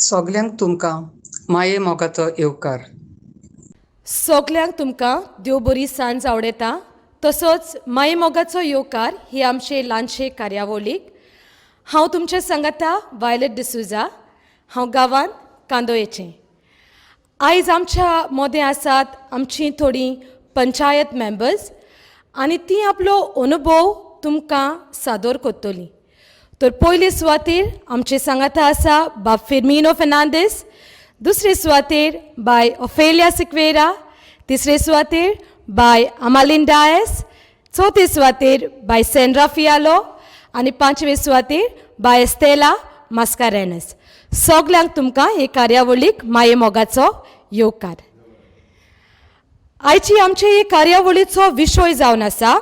सगल्यांक तुमकां माये मोगाचो येवकार. सगल्यांक तुमकां देव बरी सांज आवडेता. तसोच माये मोगाचो येवकार ही आमचे ल्हानशे कार्यावळीक हांव तुमचे सांगाता वायलेट डिसुजा. हांव गांवांत कांदोळेचें. आयज आमच्या मोदें आसात आमची थोडीं पंचायत मेंबर्स आनी ती आपलो अनुभव तुमकां सादर करतलीं. तर पयले सुवातेर आमचे सांगाता आसा बाब फिर्मिनो फेर्नांडीस, दुसरे सुवातेर बाय ओफेलिया सिक्वेरा, तिसरे सुवातेर बाय अमालिन डायस, चौथे सुवातेर बाय सेंड्रा फियालो आनी पांचवे सुवातेर बाय एस्तेला मास्कारेनस. सगल्यांक तुमकां हे कार्यावळीक माये मोगाचो येवकार. आयची आमचे हे कार्यावळीचो विशय जावन आसा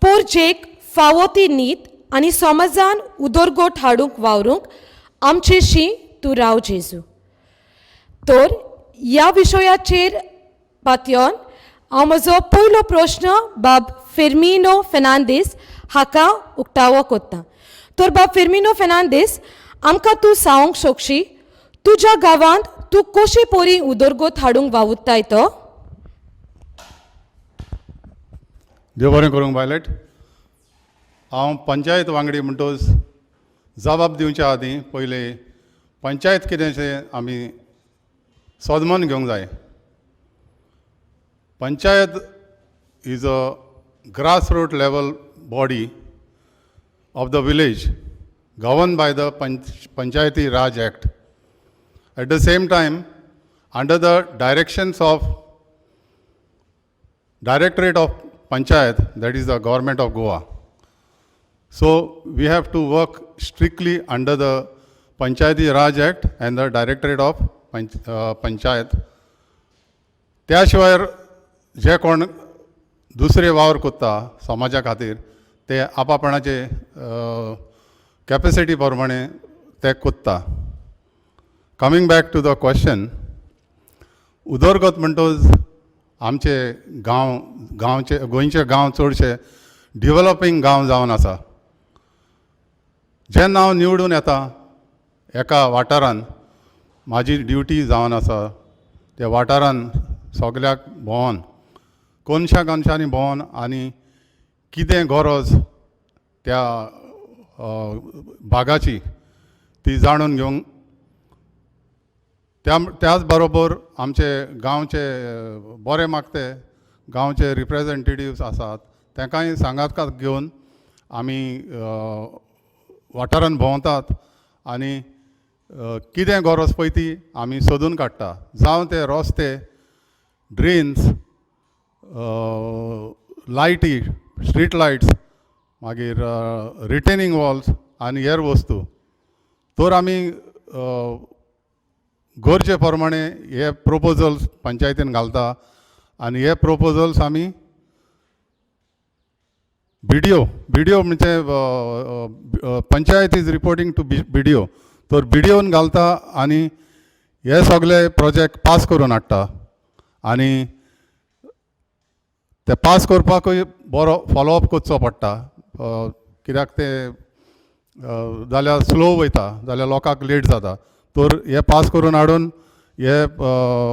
पोरजेक फावो ती न्हीद आनी समाजान उदरगत हाडूंक वावरूंक आमचेशी तूं राव जेजू. तर ह्या विशयाचेर पातयेवन हांव म्हजो पयलो प्रश्न बाब फिर्मिनो फेर्नांडीस हाका उक्तावो कोत्ता. तर बाब फिर्मिनो फेर्नांडीस, आमकां तूं सांगूंक शकशी तुज्या गांवांत तूं कशी पोरी उदरगत हाडूंक वावुरताय तो? देव बरें करूंक वायलेट. हांव पंचायत वांगडी म्हणटोच जबाब दिवच्या आदीं पयले पंचायत कितेंशें आमी सोदमोन घेवंक जाय. Panchayat is a grass root level body of the village governed by the Panchayati Raj Act. At the same time, under the directions of Directorate of Panchayat, that is the government of Goa. So we have to work strictly under the Panchayati Raj Act and the Directorate of Panchayat. त्या शिवाय जे कोण दुसरे वावर कोत्ता समाजा खातीर ते आपापणाचे कॅपेसिटी प्रमाणे ते कोत्ता. Coming back to the question, उदरगत म्हणटोच आमचे गांवचे गोंयचे गांव चडशे डिवेलॉपींग गांव जावन आसा. जेन्ना हांव निवडून येता एका वाठारान म्हाजी ड्युटी जावन आसा त्या वाठारान सगल्याक भोंवन कोनशा कोनशांनी भोंवन आनी कितें गरज त्या भागाची ती जाणून घेवंक, त्याच बरोबर आमचे गांवचे बरे मागते गांवचे रिप्रेझेंटेटिव्स आसात तांकांय सांगात घेवन आमी वाठारान भोंवतात आनी कितें गरज पळय ती आमी सोदून काडटा. जावं ते रस्ते, ड्रेन्स, लायटी, स्ट्रीट लायट्स, मागीर रिटेनिंग वॉल्स आनी हेर वस्तू. तर आमी गरजे प्रमाणे हे प्रोपोजल्स पंचायतीन घालता आनी हे प्रोपोजल्स आमी बिडिओ म्हणजे panchayat is reporting to BDO, तर बिडिओन घालता आनी हे सगळे प्रोजेक्ट पास करून हाडटा. आनी ते पास करपाकूय बरो फॉलोअप करचो पडटा, कित्याक ते जाल्यार स्लो वयता जाल्यार लोकांक लेट जाता. तर हे पास करून हाडून हे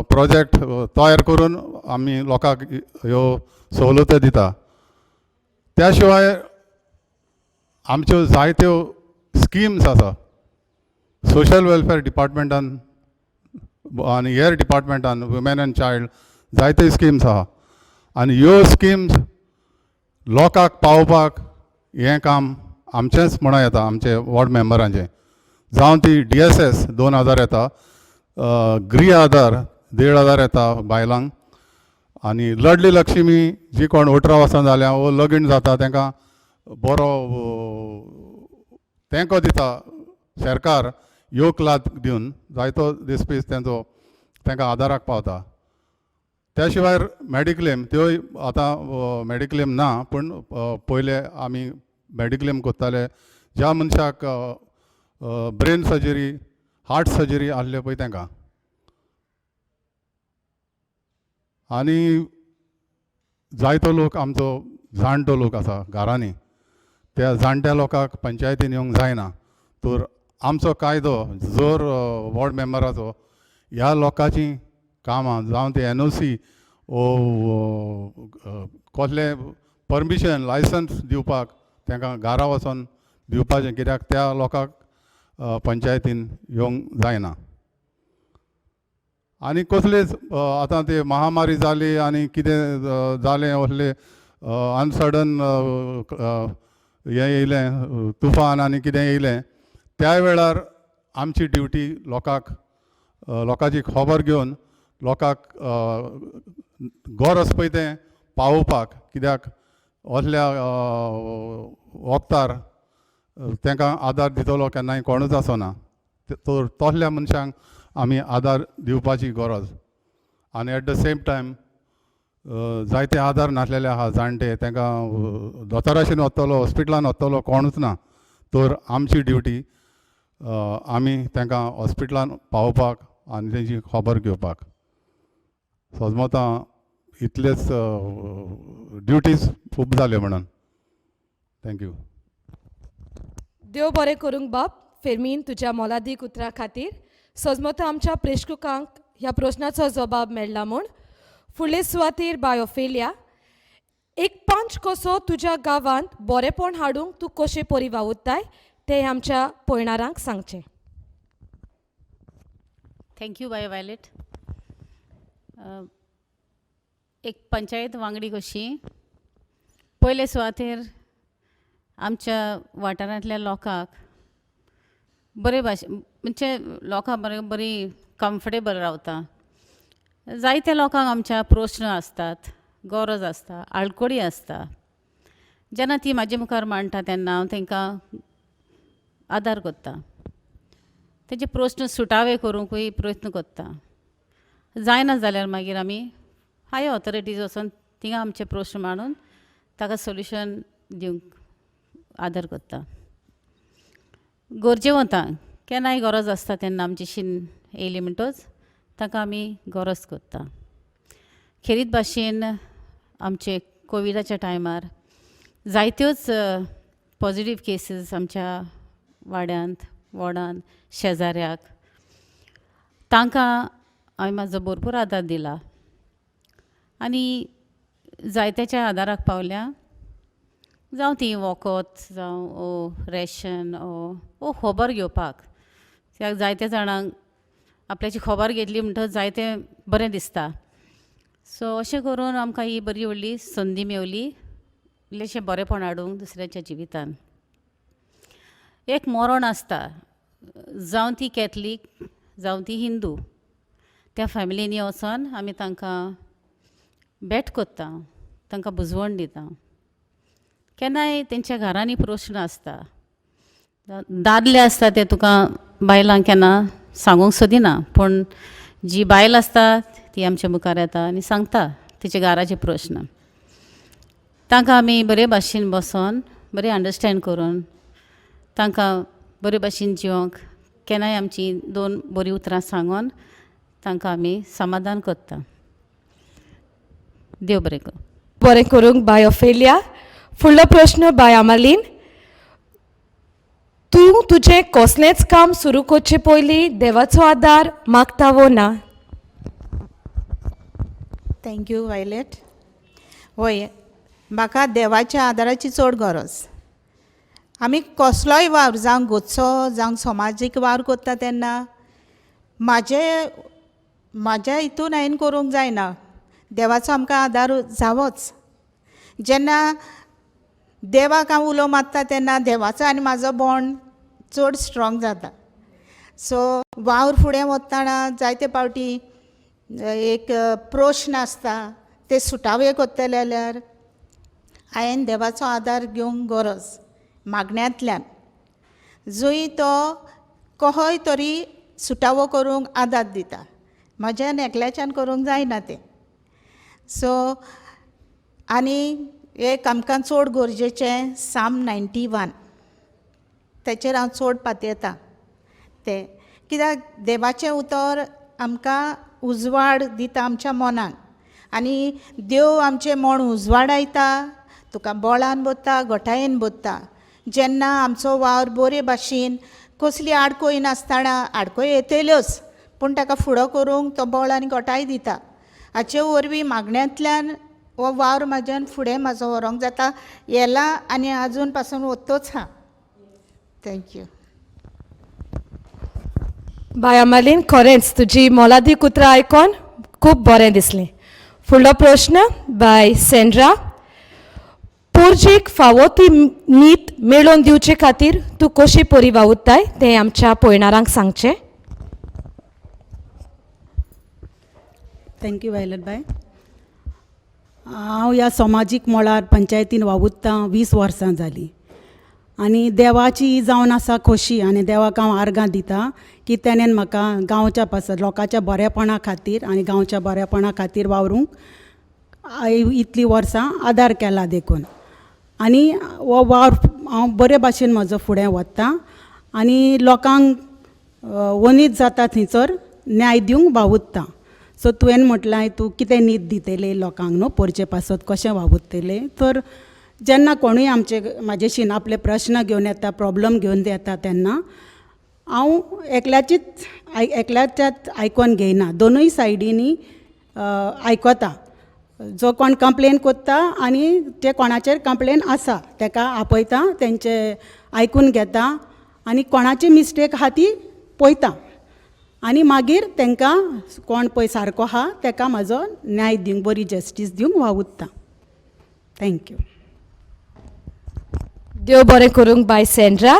प्रोजेक्ट तयार करून आमी लोकांक ह्यो सवलती दिता. त्या शिवाय आमच्यो जायत्यो स्किम्स आसा सोशल वेलफेअर डिपार्टमेंटान आनी हेर डिपार्टमेंटान, वुमेन एंड चायल्ड जायत्यो स्किम्स आहा आनी ह्यो स्किम्स लोकांक पावोवपाक हें काम आमचेंच म्हणून येता, आमचे वॉर्ड मेंबरांचें. जावं ती DSS 2000 येता, गृह आधार 1500 येता बायलांक, आनी लडली लक्ष्मी जी कोण 18 वर्सां जाल्या वो लगीण जाता तांकां बरो तेंको दिता सरकार योक लाख दिवन जायतो दिसपीस तांकां आदाराक पावता. त्या शिवाय मेडिक्लेम, त्योय आतां मेडिक्लेम ना, पूण पयले आमी मेडिक्लेम कोत्ताले ज्या मनशाक ब्रेन सर्जरी, हार्ट सर्जरी आसले पळय तांकां. आनी जायतो लोक आमचो जाणटो लोक आसा घरांनी, त्या जाणट्या लोकांक पंचायतीन येवंक जायना. तर आमचो कायदो जर वॉर्ड मेंबराचो ह्या लोकांची कामां जावं ते NOC कसले परमिशन लायसन्स दिवपाक तांकां घरा वचोन दिवपाचें, कित्याक त्या लोकांक पंचायतीन येवंक जायना. आनी कसलेच आतां ते महामारी जाली आनी कितें जालें असले अनसडन हें येयलें तुफान आनी कितें येयलें, त्या वेळार आमची ड्युटी लोकांची खबर घेवन लोकांक गरज पळय तें पावोवपाक, कित्याक असल्या वक्तार तांकां आदार दितलो केन्नाय कोणूच आसना. तर तसल्या मनशांक आमी आदार दिवपाची गरज. आनी एट द सेम टायम जायते आदार नासलेले आहा जाणटे, तांकां दोतोराशेन वतलो हॉस्पिटलान वतलो कोणूच ना, तर आमची ड्युटी आमी तांकां हॉस्पिटलान पावोवपाक आनी तेंची खबर घेवपाक. सोजमोता इतलेच ड्युटीज खूब जाल्यो म्हणून. थँक्यू. देव बरें करूंक बाब फेर्मीन तुज्या मोलादीक उतरां खातीर. सोजमोता आमच्या प्रेक्षकांक ह्या प्रश्नाचो जबाब मेळ्ळा म्हूण. फुडले सुवातेर बाय ऑफेलिया, एक पंच कसो तुज्या गांवांत बरेपण हाडूंक तूं कशें परी वावुरताय तें आमच्या पळयणाऱ्यांक सांगचें. Thank you bye Violet. एक पंचायत वांगडी कशी पयले सुवातेर आमच्या वाठारांतल्या लोकांक बरे म्हणजे लोकां बरी कम्फर्टेबल रावता. जायत्या लोकांक आमच्या प्रश्न आसतात, गरज आसता, आडकोडी आसता. जेन्ना ती म्हाजे मुखार मांडटा तेन्ना हांव तांकां आदार करता, तेजे प्रश्न सुटावे करूंकूय प्रयत्न करता. जायना जाल्यार मागीर आमी हायर ऑथॉरिटीज वचून थिंगा आमचे प्रश्न मांडून ताका सोल्युशन दिवंक आदार करता. गरजेवंतांक केन्नाय गरज आसता तेन्ना आमची शीन येयली म्हणटच ताका आमी गरज करता. खेरीत भाशेन आमचे कोविडाच्या टायमार जायत्योच पॉजिटीव केसीस आमच्या वाड्यांत वॉर्डांत शेजाऱ्याक, तांकां हांवें म्हाजो भरपूर आदार दिला. आनी जायत्याच्या आदाराक पावल्या, जावं ती वखद जावं रेशन ओ खबर घेवपाक. कित्याक जायत्या जाणांक आपल्याची खबर घेतली म्हणटच जायतें बरें दिसता. सो अशें करून आमकां ही बरी व्हडली संदी मेवली इल्लेशें बरेंपण हाडूंक दुसऱ्याच्या जिवितान. एक मरण आसता, जावं ती कॅथलीक जावं ती हिंदू, त्या फॅमिलीनी वचोन आमी तांकां भेट करता, तांकां बुजवण दिता. केन्नाय तेंच्या घरांनी प्रश्न आसता, दादले आसता ते तुका बायलांक केन्ना सांगूंक सोदिना, पूण जी बायल आसता ती आमच्या मुखार येता आनी सांगता तिचे घराचे प्रश्न. तांकां आमी बरे भाशेन बसोन बरें अंडरस्टँड करून तांकां बरे भाशेन जिवंक केन्नाय आमची दोन बरीं उतरां सांगून तांकां आमी समाधान करता. देव बरें करूं. बरें करूंक बाय ऑफेलिया. फुडलो प्रश्न बाय आमालीन. तूं तुजें कसलेंच काम सुरू करचे पयलीं देवाचो आदार मागता वो ना? Thank you Violet. होय, म्हाका देवाच्या आदाराची चड गरज. आमी कसलोय वावर जावं घरचो जावं समाजीक वावर करता तेन्ना म्हाज्या हितून हांवें करूंक जायना, देवाचो आमकां आदार जावोच. जेन्ना देवाक हांव उलो मारता तेन्ना देवाचो आनी म्हाजो बॉन्ड चड स्ट्रोंग जाता. सो वावर फुडें वतना जायते फावटी एक प्रश्न आसता ते सुटावे करतले जाल्यार हांवें देवाचो आदार घेवंक गरज मागण्यांतल्यान. जंय तो कहोय तरी सुटावो करूंक आदार दिता, म्हज्यान एकल्याच्यान करूंक जायना तें. सो आनी एक आमकां चड गरजेचें साम 91 तेचेर हांव चड पातयेतां तें. कित्याक देवाचें उतर आमकां उजवाड दिता आमच्या मनाक, आनी देव आमचें मन उजवाडायता, तुका बळान बोत्ता घोटायेन बोत्ता. जेन्ना आमचो वावर बरे भाशेन कसली आडकोय नासतना आडकोय येतल्योच पूण ताका फुडो करूंक तो बळ आनी घोटाय दिता. हाचे वरवीं मागण्यांतल्यान हो वावर म्हाज्यान फुडें म्हाजो व्हरोंक जाता. येला आनी आजून पासून वतोच हा. थँक्यू. बाय अमालीन, खरेंच तुजी मोलादीक उतरां आयकोन खूब बरें दिसलें. फुडलो प्रश्न बाय सेंड्रा. पोरजेक फावो ती नीत मेळोवन दिवचे खातीर तूं कशी परी वावुरताय तें आमच्या पळयणाऱ्यांक सांगचें. Thank you Violet bye. हांव ह्या समाजीक मळार पंचायतीन वावुरतां 20 वर्सां जालीं आनी देवाची जावन आसा खोशी आनी देवाक हांव आर्गां दितां की तेणेन म्हाका गांवच्या पासत लोकांच्या बरेपणा खातीर आनी गांवच्या बरेपणा खातीर वावरूंक इतलीं वर्सां आदार केला देखून. आनी हो वावर हांव बरे भाशेन म्हजो फुडें व्हरतां आनी लोकांक वनीत जाता थंयसर न्याय दिवंक वावुरतां. सो तुवें म्हटलां तूं कितें न्हीद दितलें लोकांक न्हू पोरचे पासत कशें वावुरतलें. तर जेन्ना कोणूय म्हाजेशीन आपले प्रश्न घेवन येता प्रॉब्लम घेवन येता तेन्ना हांव एकल्याच्याच आयकोन घेयना. दोनूय सायडीनी आयकता. जो कोण कंप्लेन कोत्ता आनी जे कोणाचेर कंप्लेन आसा ताका आपयता, तेंचे आयकून घेता आनी कोणाची मिस्टेक आहा ती पळयता आनी मागीर तांकां कोण पळय सारको आहा ताका म्हाजो न्याय दिवंक बरी जस्टीस दिवंक वावुरता. थँक्यू. देव बरें करूंक बाय सेंड्रा.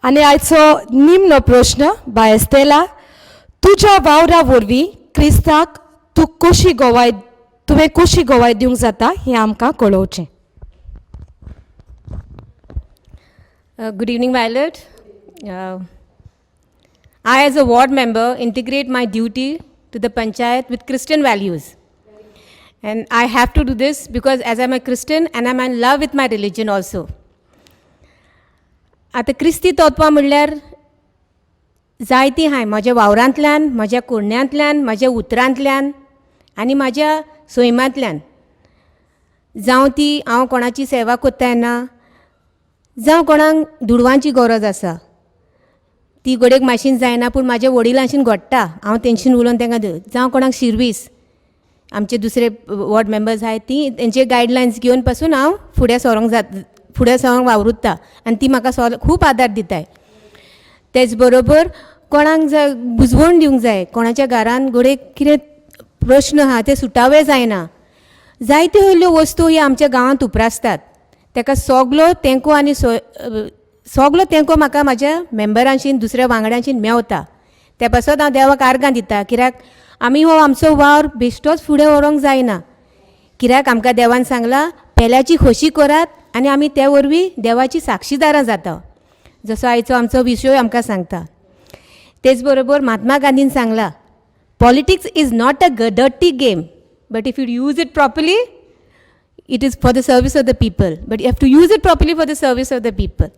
आनी आयचो निमणो प्रश्न बाय एस्तेला. तुज्या वावरा वरवीं क्रिस्ताक तुवें कशी गोवाय दिवंक जाता हें आमकां कळोवचें. Good evening, Violet. I, as a ward member, integrate my duty to the panchayat with Christian values. And I have to do this because as I'm a Christian and I'm in love with my religion also. आतां क्रिस्ती तत्वां म्हणल्यार जायतीं हाय म्हज्या वावरांतल्यान, म्हज्या कुडण्यांतल्यान, म्हज्या उतरांतल्यान आनी म्हज्या सैमांतल्यान. जावं ती हांव कोणाची सेवा कोत्ता तेन्ना, जावं कोणाक दुडवांची गरज आसा ती घडयेक मातशीन जायना पूण म्हाज्या वडिलांशीन घडटा हांव तेंच्यान उलोवन तांकां जावं कोणाक शिर्वीस आमचे दुसरे वॉर्ड मेंबर्स आहाय ती तेंचे गायडलायन्स घेवन पासून हांव फुडें सरोंक वावुरता आनी ती म्हाका खूब आदार दिताय. तेच बरोबर कोणाक बुजवण दिवंक जाय, कोणाच्या घरान घडयेक कितें प्रश्न आहा ते सुटावे जायना. जायत्यो व्हडल्यो वस्तू ह्यो आमच्या गांवांत उप्रासतात. ताका सगलो तेंको म्हाका म्हाज्या मेंबरांशीन दुसऱ्या वांगड्यांशीन मेवता. त्या पासत हांव देवाक आर्गां दिता कित्याक आमी हो आमचो वावर बेश्टोच फुडें व्हरोंक जायना. कित्याक आमकां देवान सांगलां पेल्याची खोशी करात आनी आमी त्या वरवीं देवाची साक्षीदारां जाता, जसो आयचो आमचो विशय आमकां सांगता. तेच बरोबर महात्मा गांधीन सांगलां politics is not a dirty game but if you use it properly it is for the service of the people, but you have to use it properly for the service of the people.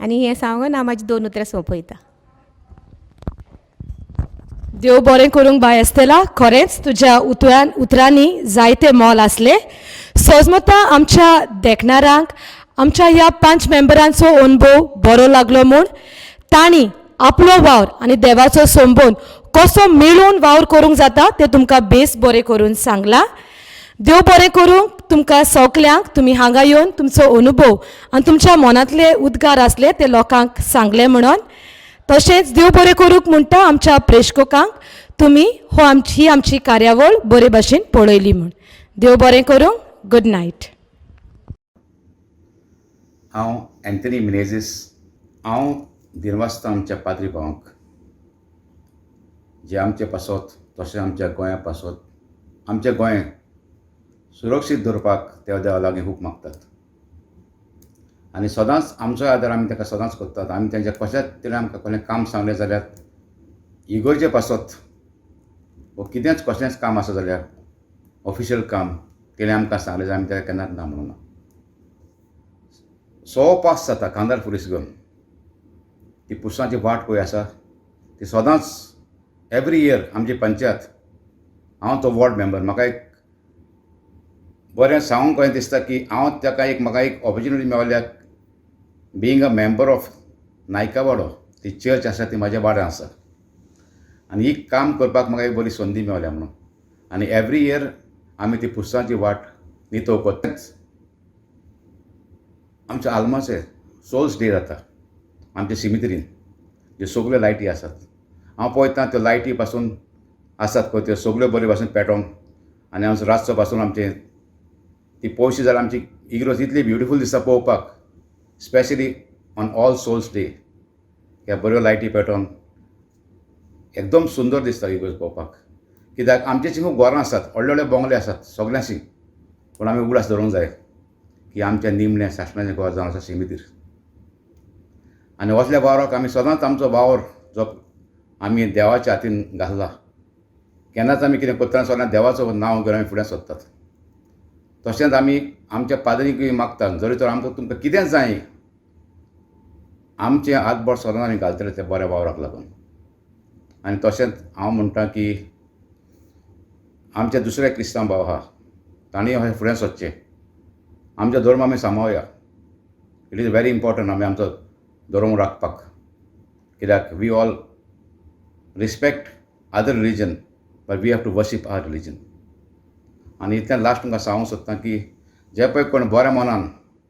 आनी हें सांगून हांव म्हाजी 2 उतरां सोंपयता. देव बरें करूंक bye एस्तेला. खरेंच तुज्या उतरांनी जायते मोल आसले. सोजमोता आमच्या देखणाऱ्यांक आमच्या ह्या 5 मेंबरांचो अनुभव बरो लागलो म्हूण तांणी आपलो वावर आनी देवाचो संबोध कसो मेळून वावर करूंक जाता तें तुमकां बेस बरें करून सांगलां. देव बरें करूंक तुमकां सगल्यांक तुमी हांगा येवन तुमचो अनुभव आनी तुमच्या मनांतले उद्गार आसले ते लोकांक सांगले म्हणून. तशेंच देव बरें करूंक म्हणटा आमच्या प्रेक्षकांक तुमी ही आमची कार्यावळ बरे भाशेन पळयली म्हूण. देव बरें करूंक. Good night. हांव एंथनी मिनेझीस. हांव दिनवासता आमच्या पाद्री भावांक जे आमचे पासत तशें आमच्या गोंया पासत आमच्या गोंय सुरक्षीत दवरपाक ते देवा लागीं खूब मागतात आनी सदांच आमचो आदार आमी ताका सदांच करतात. आमी तेंच्या कशेंच तरी आमकां कसलें काम सांगलें जाल्यार इगोर्जे पासत वो कितेंच कसलेंच काम आसा जाल्यार ऑफिशियल काम तेणें आमकां सांगलें जाल्यार आमी तेका केन्नाच ना म्हणूना. 100 पास जाता कांदार पुलीस घेवन ती पुरसांची वाट पळय आसा ती सदांच एवरी इयर आमची पंचायत हांव तो वॉर्ड मेंबर म्हाका एक बरें सांगूंक कशें दिसता की हांव ताका म्हाका एक ऑपॉर्च्युनिटी मेळ्ळ्या being a member of Naikawado ती चर्च आसा ती म्हाज्या वाड्यान आसा आनी ही काम करपाक म्हाका एक बरी संदी मेवल्या म्हणून आनी एवरी इयर आमी ती पुस्तकांची वाट नितळ करताच. आमच्या आल्माचे सोल्स डे जाता आमच्या सिमित्रीन ज्यो सगल्यो लायटी आसात. हांव पळयतां त्यो लायटी पासून आसात पळय त्यो सगल्यो बऱ्यो भाशेन पेटोवंक आनी आमचो रातचो पासून आमचे ती पळोवशी जाल्यार आमची इग्रोज इतली ब्युटिफूल दिसता पळोवपाक, specially on All Souls Day. ह्या बऱ्यो लायटी पेटोवन एकदम सुंदर दिसता इग्रोज पळोवपाक. कित्याक आमचेची खूब घरां आसात, व्हडले व्हडले बंगले आसात सगळ्यांची, पूण आमी उगडास धरूंक जाय की आमच्या निमणें सासणाचें घर जावन आसा सिमितीर. आनी असल्या वावराक आमी सदांच आमचो वावर जो आमी देवाच्या हातीन घातला, केन्नाच आमी कितें करतना सगळ्यांक देवाचो नांव घेवन आमी फुडें सरतात. तशेंच आमी आमच्या पाद्रीकूय मागतात, जरी तर आमकां तुमकां कितें जाय आमचें हातबळ सदांच आमी घालतले त्या बऱ्या वावराक लागून. आनी तशेंच हांव म्हणटा की आमचे दुसरे क्रिस्तांव भाव आहा तांणी अशें फुडें सरचें, आमचो धर्म आमी सांबाळुया. इट इज व्हेरी इम्पॉर्टंट आमी आमचो धर्म राखपाक, कित्याक we all respect other religion but we have to worship our religion. आनी इतलें लास्ट तुमकां सांगूंक सोदतां की जे पळय कोण बऱ्या मनान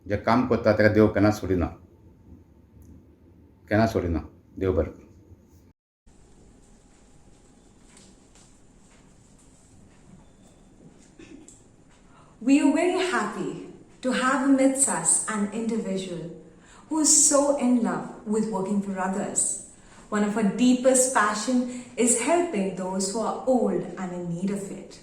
जें काम करता ताका देव केन्नाच सोडिना, केन्नाच सोडिना. देव बरें करूं. We are very happy to have amidst us an individual who is so in love with working for others. One of her deepest passion is helping those who are old and in need of it.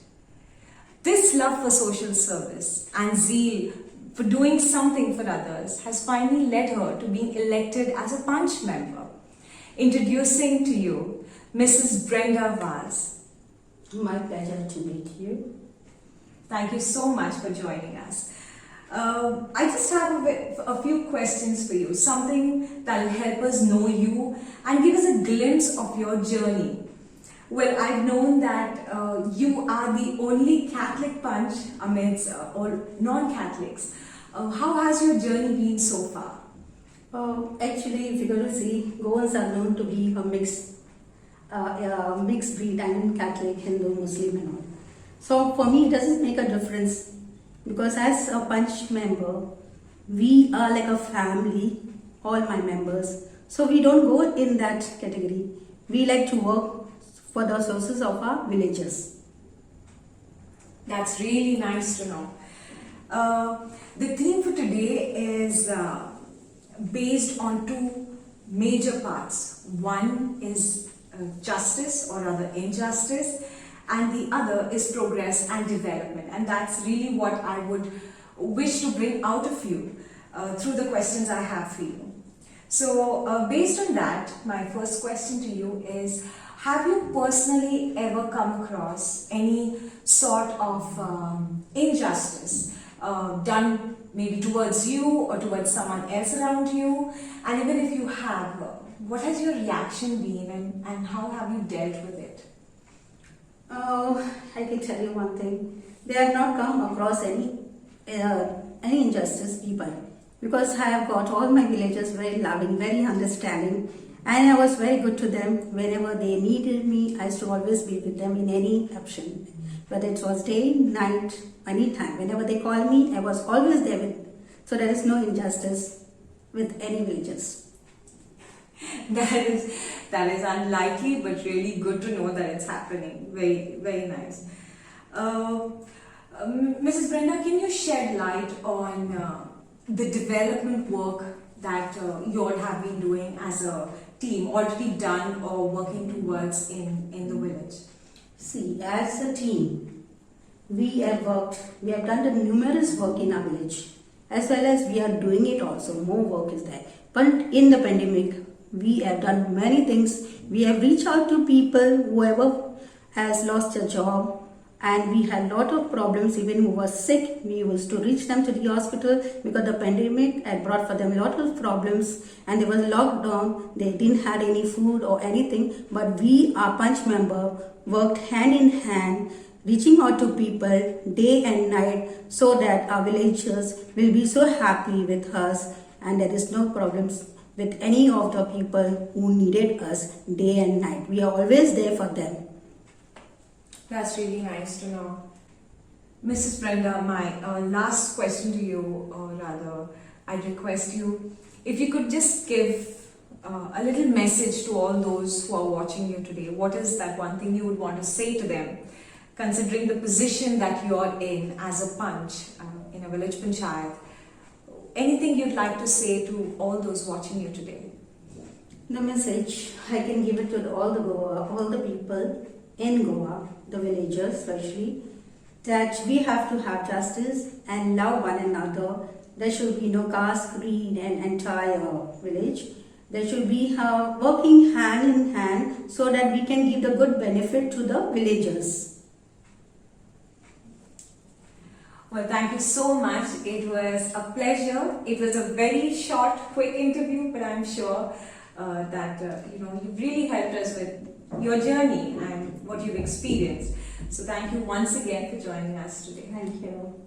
This love for social service and zeal for doing something for others has finally led her to being elected as a Punch member. Introducing to you Mrs. Brenda Vaz. My pleasure to meet you. Thank you so much for joining us. I just have a few questions for you, something that will help us know you and give us a glimpse of your journey. Well, I've known that you are the only Catholic Punch amidst all non-Catholics. How has your journey been so far? Actually, if you're going to see, Goans are known to be a mixed breed, I mean Catholic, Hindu, Muslim and all. So for me, it doesn't make a difference because as a Punch member, we are like a family, all my members. So we don't go in that category. We like to work for the sources of our villages. That's really nice to know. The theme for today is based on two major parts. One is justice or rather injustice, and the other is progress and development, and that's really what I would wish to bring out of you through the questions I have for you. So based on that, my first question to you is, have you personally ever come across any sort of injustice done maybe towards you or towards someone else around you? And even if you have, what has your reaction been and how have you dealt with it? I can tell you one thing. They have not come across any injustice people, because I have got all my villagers very loving, very understanding, and I was very good to them. Whenever they needed me, I used to always be with them in any option. Whether it was day, night, any time. Whenever they called me, I was always there with. So there is no injustice with any villagers. That is unlikely, but really good to know that it's happening. Very, very nice. Mrs. Brenda, can you shed light on the development work that you all have been doing as a team, already done or working towards in the village? See, as a team, we have done the numerous work in our village, as well as we are doing it also, more work is there. But in the pandemic, we have done many things. We have reached out to people, whoever has lost a job, and we had a lot of problems. Even who was sick, we used to reach them to the hospital because the pandemic had brought for them a lot of problems, and there was lockdown. They didn't have any food or anything, but we, our Punch member, worked hand in hand, reaching out to people day and night so that our villagers will be so happy with us and there is no problems with any of the people who needed us day and night. We are always there for them. That's really nice to know. Mrs. Brenda, my last question to you, or rather, I'd request you, if you could just give a little message to all those who are watching you today. What is that one thing you would want to say to them, considering the position that you're in as a Panch in a village panchayat? Anything you'd like to say to all those watching you today? The message I can give it to all the people in Goa, the villagers especially, that we have to have justice and love one another. There should be no caste, creed, and entire village. There should be working hand in hand so that we can give the good benefit to the villagers. Well, thank you so much. It was a pleasure. It was a very short, quick interview, but I'm sure that you've really helped us with your journey and what you've experienced. So thank you once again for joining us today. Thank you.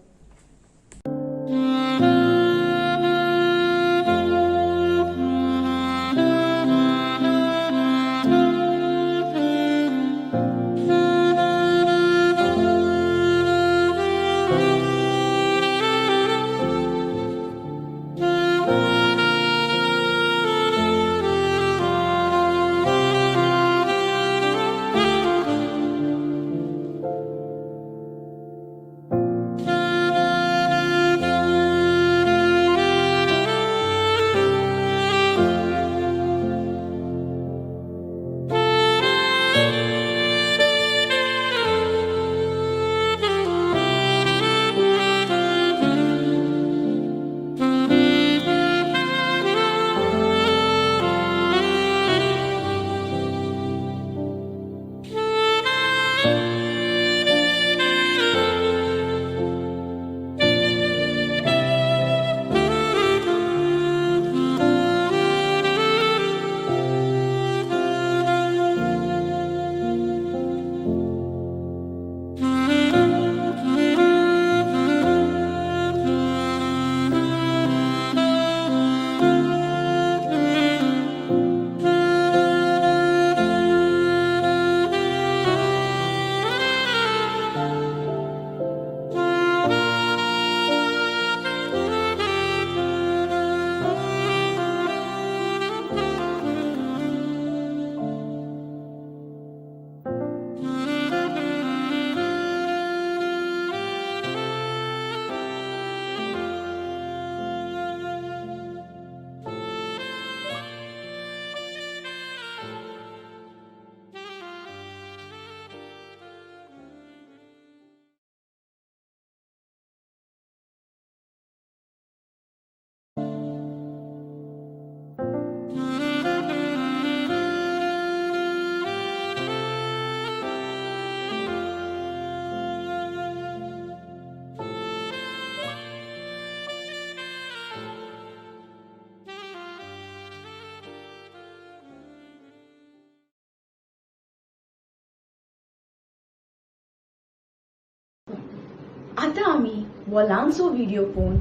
आतां आमी हो ल्हानसो video पळोवन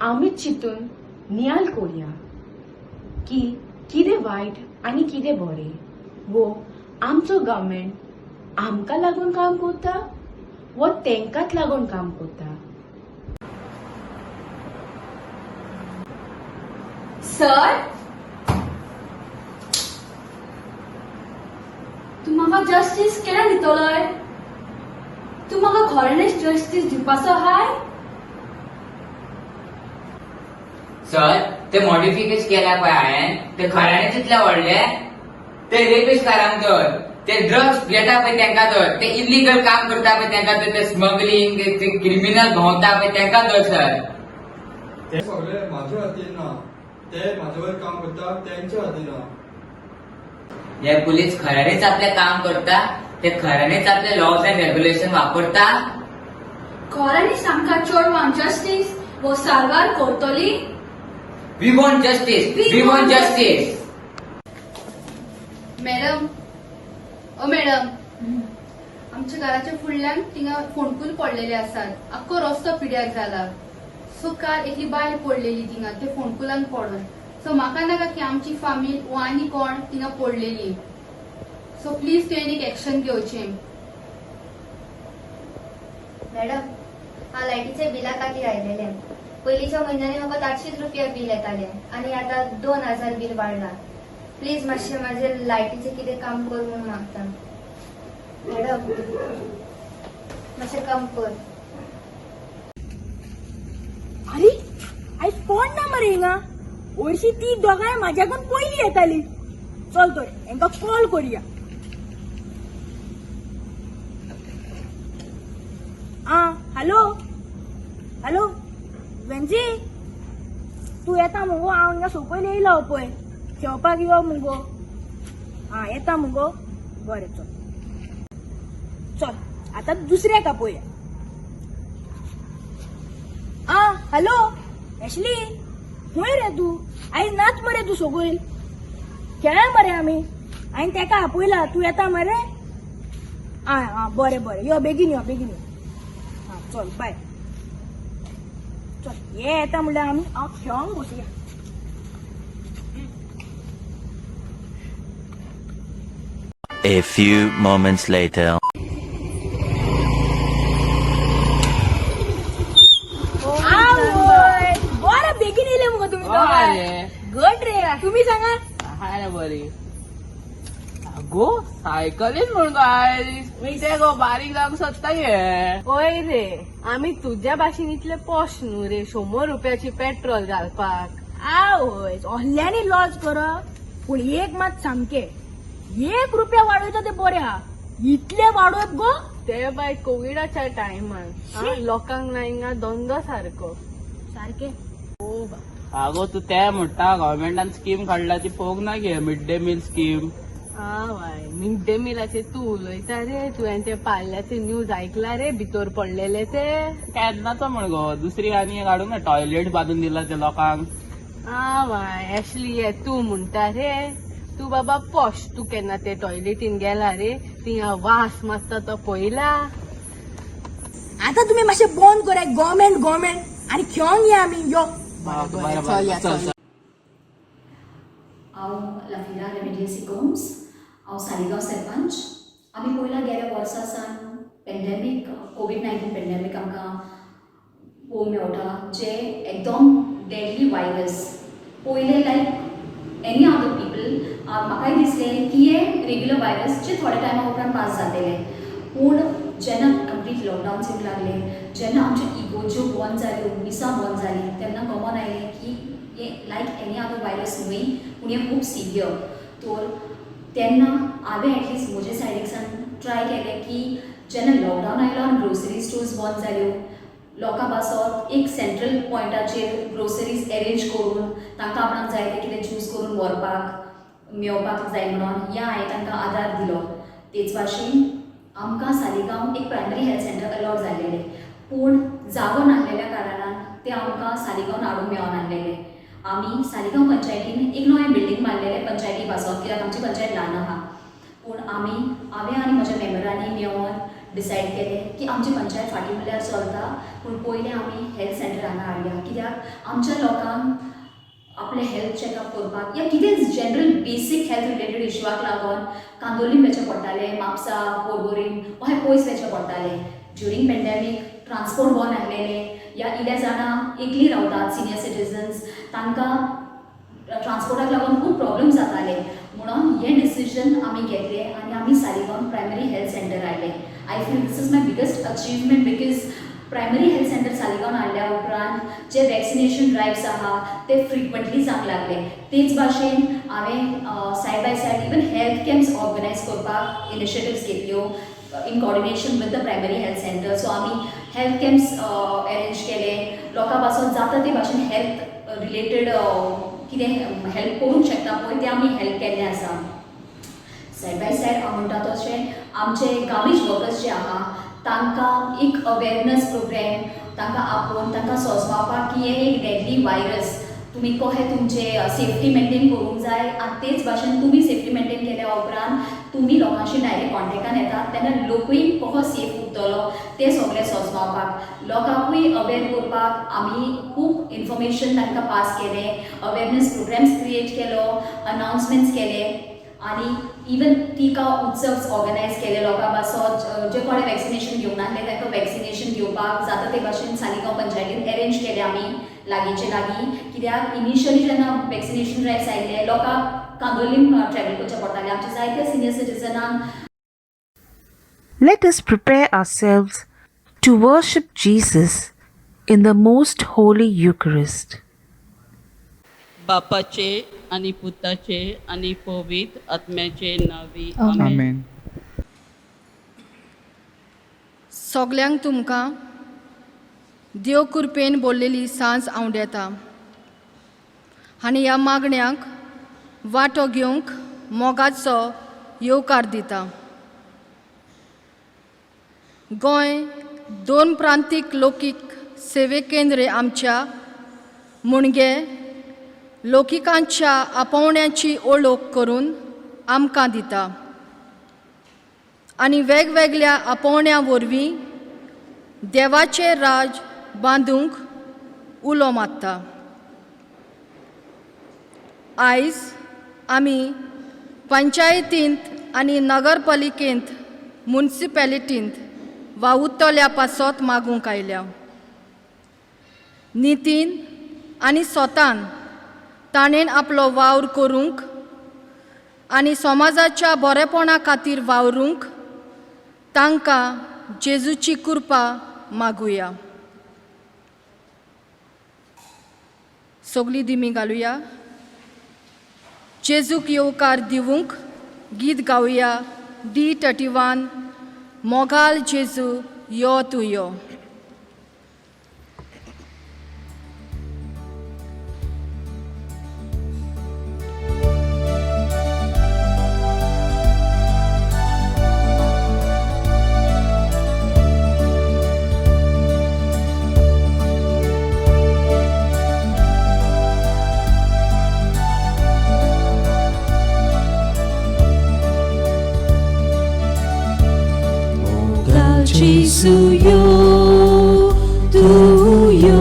आमीच चिंतून नियाळ करुया की कितें वायट आनी कितें बरें, वो आमचो गव्हर्मेंट आमकां लागून काम करता वो तेंकाच लागून काम करता. सर, तूं म्हाका जस्टीस केन्ना दितलोय? तूं म्हाका खरेंच जस्टीस दिवपाचो हाय? सर, ते मॉडिफिकेशन केला पळय हांवें, ते खऱ्याने जितले व्हडले ते रेपिस्टांक धर, ते ड्रग्स घेता पळय तेंका धर, ते इलिगल काम करता पळय तेंका धर, ते स्मगलिंग, ते क्रिमिनल भोंवता पळय तेंका धर सर. ते सगळे म्हाज्या हातीन ना, ते म्हाजे वयर काम करता तेंच्या हातीन ना. हे पुलीस खऱ्यानेच आपले काम करता, ते खऱ्यानेच आपले लॉज अँड रेग्युलेशन वापरता. खऱ्यानीच आमकां चोडवांक जस्टीस वो सारवार करतली. We want justice, we want justice. Madam, oh madam, आमच्या घराच्या फुडल्यान थिंगा फोंडकूल पडलेले आसात. आख्खो रस्तो पिड्यार जाला. सो काल एकली बायल पडलेली थिंगा ते फोंडकुलान पडून. सो म्हाका नाका की आमची फामील वा आनी कोण थिंगा पडलेली. सो प्लीज तुवें एक एक्शन घेवचें. मॅडम, हांव लायटीचे बिला खातीर आयलेलें. पयलींच्या म्हयन्यांनी म्हाका 800 रुपया बील येतालें आनी आतां 2000 बील वाडलां. प्लीज मातशें म्हाजें लायटीचें कितें काम कर म्हूण मागता. मॅडम, मातशें काम कर. अरे आयज कोण ना मरे हिंगा. हरशीं ती दोगांय म्हाज्याकून पयलीं येताली. चल तर हांकां कॉल करुया. हॅलो हॅलो वेंजी, तूं येता मुगो? हांव हिंगा सकयल येयलो पळय खेळपाक यो मुगो. येता मुगो. बरें चल चल आतां दुसऱ्याक आपया. हॅलो एशली, खंय रे तूं? आयज नाच मरे तूं सकयल. खेळ्या मरे आमी. हांवें तेका आपयला. तूं येता मरे? बरें बरें यो बेगीन यो बेगीन यो. चल बाय. चल हे येता म्हणल्यार आमी खेळोंक बसया. A few moments later. बरं बेगीन येयले मग तुम्ही. गट रे. तुम्ही सांगा. हाय बरी गो सायकलीन म्हणून काय मी ते गो बारीक जावंक सोदता गे. होय रे, आम्ही तुझ्या भाशेन इतले पॉश न्हू रे 100 रुपयाची पेट्रोल घालपाक. होय ohल्यांनी लॉज करप. पूण एक मात सामके, 1 रुपया वाडयता ते बरें आहा. इतले वाडोवप गो ते बाय कोविडाच्या टायमान लोकांक ना हिंगा धंदो सारको सारखे. आगो तू ते म्हणटा गव्हर्मेंटान स्कीम काडला ती पळोवंक ना गे. Mid day meal scheme. Why mid day मिलाचे तू उलयता रे. तुवें ते पाल्याचे न्यूज ऐकला रे भितर पडलेले ते. केन्नाचो म्हण गो. दुसरी आनी काडूंक ना टॉयलेट बांदून दिला ते लोकांक. वाय ऍशली तू म्हणटा रे. तू बाबा पॉश. तू केन्ना ते टॉयलेटीन गेला रे? थिंगा वास मारता तो पळयला? आता तुम्ही मातशें बंद कराय गव्हर्मेंट आनी खेळोंक या आमी. यो हांव लफिरा रेमेडियसी गोम्स. हांव सालिगांव सरपंच. आमी पयला गेल्या वर्सा सावन पेंडेमीक कोविड-19 पेंडेमीक आमकां पळोवंक मेवता जे एकदम डेडली वायरस. पयले लायक एनी अदर पीपल म्हाकाय दिसलें की हे रेग्युलर वायरस जे थोड्या टायमा उपरांत पास जातले. पूण जेन्ना कंप्लीट लॉकडावन येवंक लागले, जेन्ना आमच्यो इगोज्यो बंद जाल्यो, मिसां बंद जालीं, तेन्ना कमन आयलें की हे लायक एनी अदर वायरस न्हूय पूण हे खूब सिवियर. तर तेन्ना हांवें एटलिस्ट म्हजे सायडीकसान ट्राय केलें की जेन्ना लॉकडावन आयलो आनी ग्रोसरी स्टोर्स बंद जाल्यो, लोकां पासत एक सेंट्रल पॉयंटाचेर ग्रोसरीज अरेंज करून तांकां आपणाक जाय ते कितें चूज करून व्हरपाक मेळपाक जाय म्हणून ह्या हांवें तांकां आदार दिलो. तेच भाशेन आमकां सालिगांव एक प्रायमरी हेल्थ सेंटर अलॉट जाल्लेलें. पूण जागो नासलेल्या कारणान ते आमकां सालिगांवान हाडूंक मेळनासलेलें. आमी सालिगांव पंचायतीन एक नवें बिल्डींग बांदलेलें पंचायती पासत, कित्याक आमची पंचायत ल्हान आहा. पूण हांवें आनी म्हज्या मेंबरांनी मेळोन डिसायड केलें की आमची पंचायत फाटीं म्हणल्यार चलता, पूण पयलें आमी हेल्थ सेंटर हांगा हाडया. कित्याक आमच्या लोकांक आपले हेल्थ चॅकअप करपाक या कितें जनरल बेसीक हेल्थ रिलेटेड इश्यूवाक लागून कांदोलीम वचचें पडटालें, म्हापसा, पोरबोरीम अशें पयस वचचें पडटालें. ड्युरींग पेंडेमीक ट्रान्सपोर्ट बंद आसलेलें. या इल्ल्या जाणां एकलीं रावतात सिनियर सिटीजन्स, तांकां ट्रान्सपोर्टाक लागून खूब प्रॉब्लेम जाताले. म्हणून हें डिसिजन आमी घेतलें आनी आमी सालिगांव प्रायमरी हेल्थ सेंटर हाडलें. I feel this is my biggest achievement because primary health centre सालिगांवान हाडल्या उपरांत जे वॅक्सिनेशन ड्रायव्स आहा ते फ्रिक्वेंटली जावंक लागले. तेच भाशेन हांवें side by side even health camps organise करपाक इनिशिएटिव्स घेतल्यो in coordination with the primary health centre. So आमी हेल्थ कॅम्प्स अरेंज केले. लोकां पासून जाता ते भाशेन हेल्थ रिलेटेड कितें हेल्प करूंक शकता पळय ते आमी हेल्प केल्लें आसा. सायड बाय सायड हांव म्हणटा तशें आमचे गार्बेज वर्कर्स जे आहा तांकां एक अवेरनस प्रोग्राम तांकां आपोवन तांकां सोजवावपाक की हे एक डेडली वायरस, तुमी कशें तुमचे सेफ्टी मेंटेन करूंक जाय. आनी तेच भाशेन तुमी सेफ्टी मेंटेन केल्या उपरांत तुमी लोकांशी डायरेक्ट कॉन्टेक्टान येतात तेन्ना लोकूय कसो सेफ उरतलो ते सगळे सोजमावपाक लोकांकूय अवेर करपाक आमी खूब इन्फॉर्मेशन तांकां पास केलें, अवेरनेस प्रोग्राम्स क्रिएट केलो, अनाउन्समेंट्स केले आनी इवन टिका उत्सव ऑर्गनायज केले लोकां पासत जे कोणे वॅक्सिनेशन घेवन नासले तांकां वॅक्सिनेशन घेवपाक जाता ते भाशेन सालिगांव पंचायतीन अरेंज केले आमी लागींचे लागीं, कित्याक इनिशियली जेन्ना वॅक्सिनेशन ड्रायव्स आयिल्ले लोकांक कांदोलीम ट्रॅव्हल करचें पडटालें. आमच्या जायत्या senior सिटिझनांक Let us prepare ourselves to worship Jesus in the most holy Eucharist. बापाचे आणि पुताचे आणि पवित्र आत्म्याचे नावी आमेन. सगल्यांक तुमकां देव कृपेन बोललेली सांज आवडेता आनी ह्या मागण्यांक वांटो घेवंक मोगाचो येवकार दिता. गोंय 2 प्रांतीक लोकीक सेवे केंद्रे आमच्या मुणगे लोकिकांच्या आपोवण्याची ओळख करून आमकां दिता आनी वेगवेगळ्या आपोवण्यां वरवीं देवाचें राज बांदूंक उलो मारता. आयज आमी पंचायतींत आनी नगरपालिकेंत म्युनिसिपॅलिटींत वावुरतल्या पासत मागूंक आयल्या. नितीन आनी स्वतान ताणेन आपलो वावर करूंक आनी समाजाच्या बरेपणा खातीर वावरूंक तांकां जेजूची कृपा मागुया. सगळीं दिमी घालुया. जेजूक येवकार दिवूंक गीत गावया. D31 मोगाल जेजू यो तूं यो. Jesu yo, tu yo,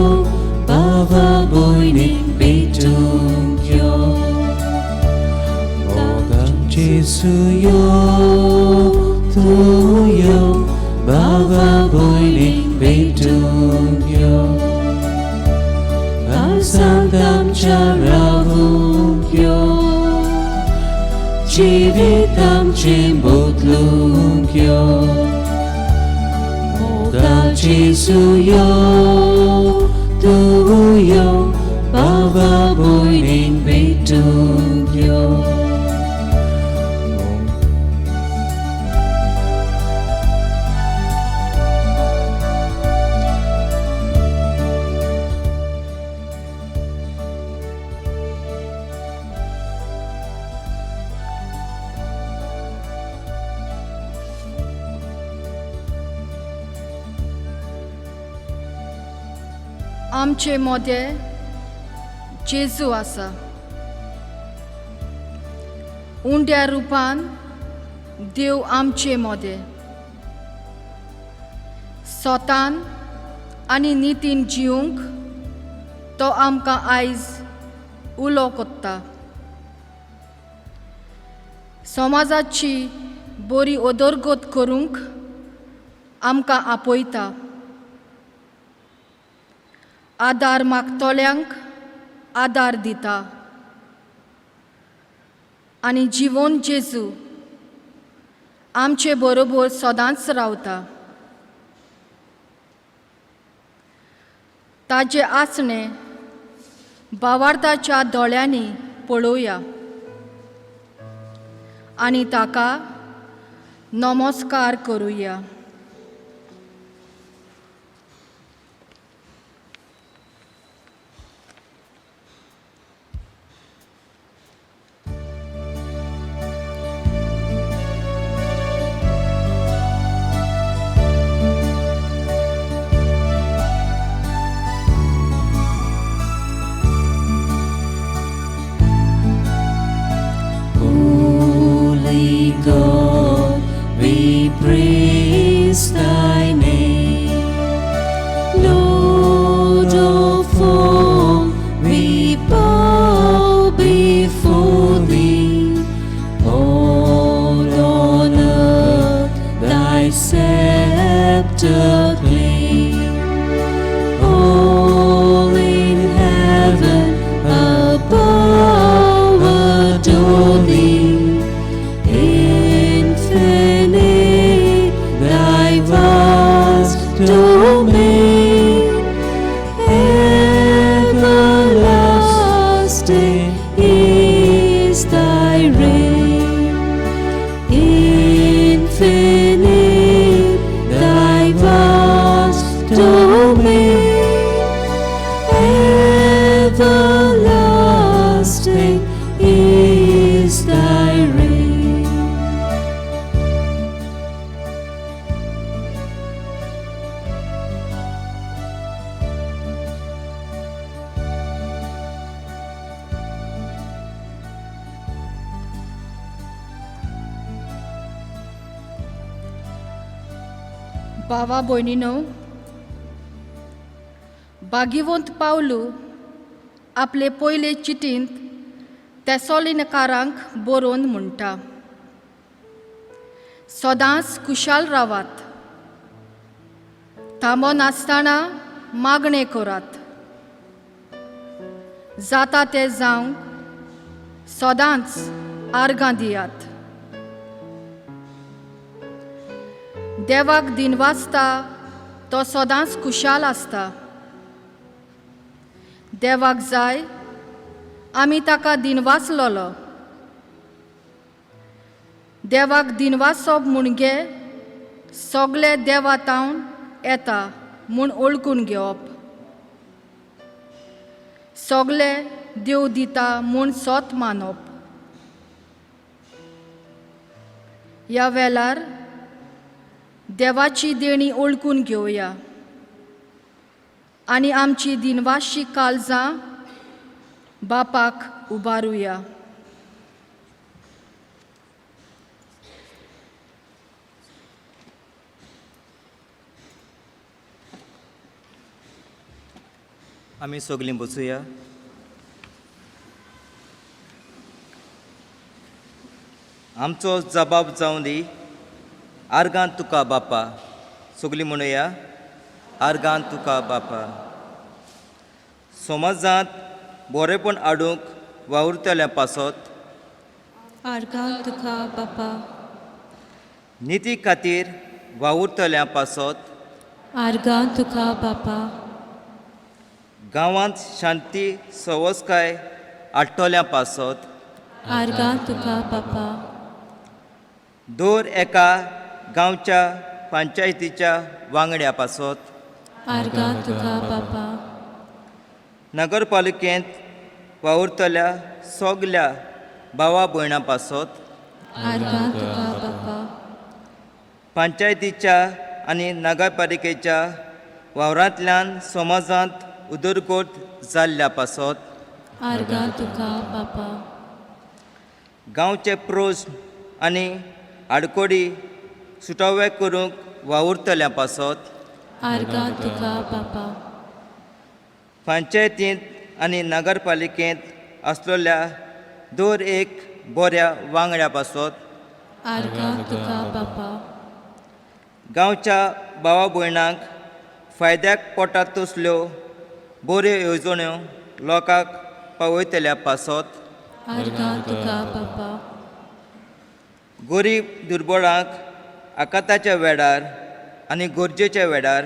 Baba boyning betung yo. Mogang Jesu yo, tu yo, Baba boyning betung yo. Asandam charavung yo, Jivitam chimbotlung yo. Jesu yo, tu yo, Baba boyning betung yo. आमचे मोदे जेजू आसा. उंड्या रुपान देव आमचे मोदे. स्वतान आनी नितीन जिवंक तो आमकां आयज उलो कोत्ता. समाजाची बरी उदरगत करूंक आमकां आपयता. आदार मागतोल्यांक आदार दिता आनी जिवन जेजू आमचे बरोबर सदांच रावता. ताजे आसणे भावार्थाच्या दोळ्यांनी पळोवया आनी ताका नमस्कार करुया. God, we pray. scepter clean. All in heaven above adore thee. Infinite thy vast domain, everlasting is thy reign. Infinite thy vast domain, everlasting is thy reign. भावा भयणीनो, भाग्यवंत पावलू आपले पयले चिटींत तेसोलिनकारांक बरोवन म्हणटा, सदांच कुशाल रावात, थांबोन आसतना मागणें करात, जाता तें जावंक सदांच आर्गां दियात. देवाक दिनवासता तो सदांच कुशाल आसता. देवाक जाय आमी ताका दिनवासलोलो. देवाक दिनवासप म्हणजे सगळे देवातावन येता म्हूण ओळखून घेवप. सगळे देव दिता म्हूण सोत मानप. ह्या वेळार देवाची देणी ओळखून घेवया आनी आमची दिनवासची काळजां बापाक उबारुया. आमी सगळीं बसुया. आमचो जबाब जावं दी, आर्गां तुका बापा. सगळीं म्हणुया, आर्गां तुका बापा. समाजांत बरेपण हाडूंक वावुरतल्या पासत आर्गां तुका बापा. निती खातीर वावुरतल्या पासत आर्गां तुका बापा. गांवांत शांती सवस्काय हाडटल्या पासत आर्गां तुका बापा. दर एका गांवच्या पंचायतीच्या वांगड्या पासत आर्गां तुका बापा. नगरपालिकेंत वावुरतल्या सगल्या भावा भयणां पासत आर्गां तुका बापा. पंचायतीच्या आनी नगरपालिकेच्या वावरांतल्यान समाजांत उदरगत जाल्ल्या पासत आर्गां तुका बापा. गांवचे प्रोश्न आनी आडकोडी सुटावे करूंक वावुरतल्या पासत आर्गां तुका बापा. पंचायतींत आनी नगरपालिकेंत आसलेल्या दर एक बऱ्या वांगड्या पासत आर्गां तुका बापा. गांवच्या भावा भयणांक फायद्याक पडटा तसल्यो बऱ्यो येवजण्यो लोकांक पावयतल्या पासत आर्गां तुका बापा. गरीब दुर्बळांक आकाताच्या वेळार आनी गरजेच्या वेळार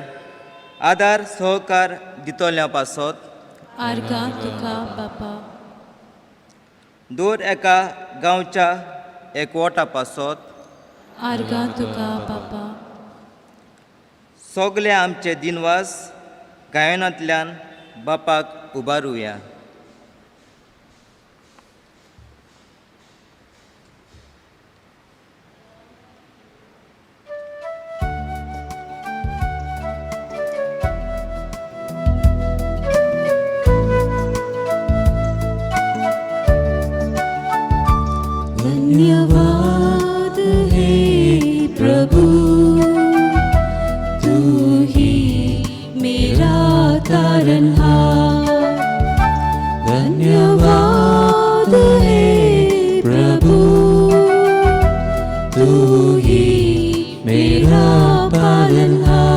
आदार सहकार दितल्या पासत आर्गां तुका बापा. दर एका गांवच्या एकवटा पासत आर्गां तुका बापा. सगळे आमचे दिनवास गायनांतल्यान बापाक उबारुया. धन्यवाद हे प्रभु, तू ही मेरा तारनहार. धन्यवाद हे प्रभु, तू ही मेरा पालनहार.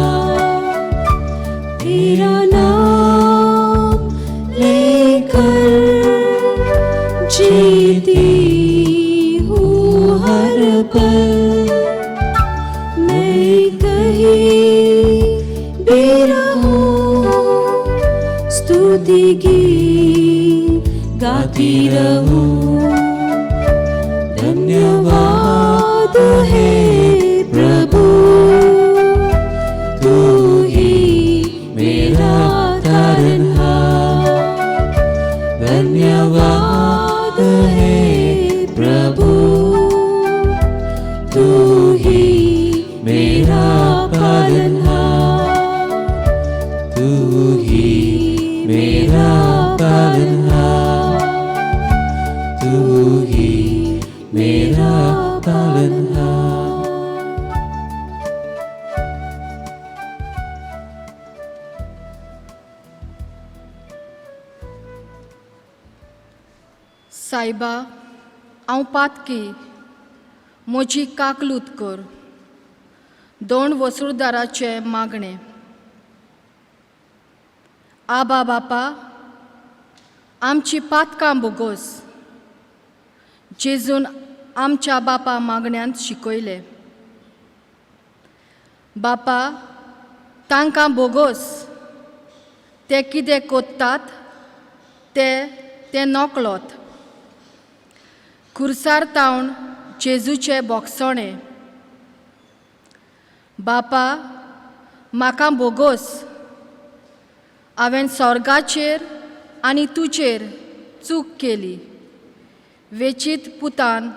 रहूं, स्तुति गीत गाती रहूं। धन्यवाद है प्रभु, तू ही मेरा तारनहार। धन्यवाद है प्रभु, तू ही मेरा पालनहार। तू ही मेरा पालनहार, तू ही मेरा पालनहार। सायबा, हांव पातकी, म्हजी काकलूत कर. 2 वसूलदाराचे मागणे. आबा बापा, आमची पातकां बोगोस. जेजून आमच्या बापा मागण्यांत शिकयले. बापा, तांकां बोगोस. ते कितें कोत्तात ते नकळोत. खुर्सार तावन जेजूचे बोगसणे. बापा, म्हाका बोगोस. हांवें स्वर्गाचेर आनी तुजेर चूक केली. वेचीत पुतान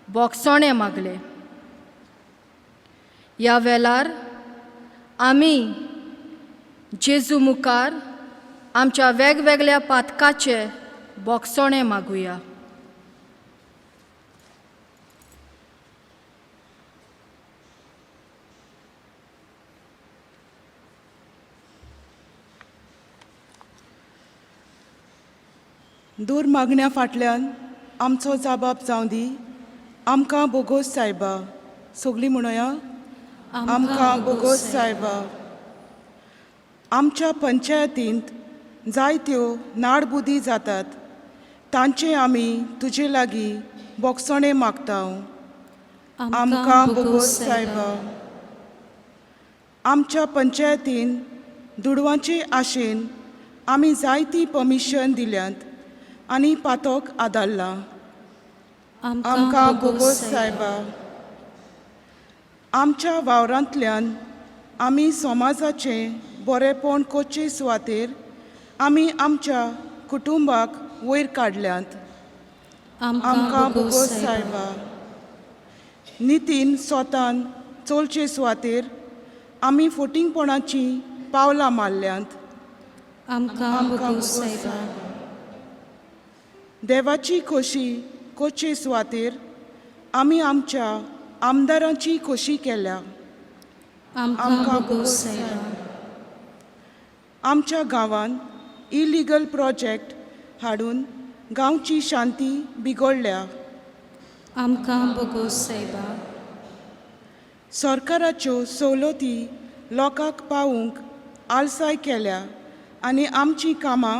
बोगसणे मागले. ह्या वेळार आमी जेजू मुखार आमच्या वेगवेगळ्या पातकाचे बोगसणे मागुया. दूर मागण्या फाटल्यान आमचो जबाब जावं दी. आमकां बोगोस सायबा. सगळीं म्हणुया, आमकां बोगोस सायबा. आमच्या पंचायतींत जायत्यो नाडबुदी जातात. तांचे आमी तुजे लागीं बोगसणे मागतांव. आमकां बोगोस सायबा. आमच्या पंचायतीन दुडवांचे आशेन आमी जायती परमिशन दिल्यांत आनी पातोक आदारला. आमकां बोगोस सायबा. आमच्या वावरांतल्यान आमी समाजाचें बरेपण कोचे सुवातेर आमी आमच्या कुटुंबाक वयर काडल्यांत. आमकां बोगोस सायबा. नितीन स्वतान चलचे सुवातेर आमी फटिंगपणाची पावलां मारल्यांत. आमकां बोगोस सायबा. देवाची खोशी कोचे सुवातेर आमी आमच्या आमदारांची खोशी केल्या. आमकां बोगोस सायबा. आमच्या गांवांत इलिगल प्रोजेक्ट हाडून गांवची शांती बिगडल्या. आमकां बोगोस सायबा. सरकाराच्यो सवलती लोकांक पावूंक आलसाय केल्या आनी आमची कामां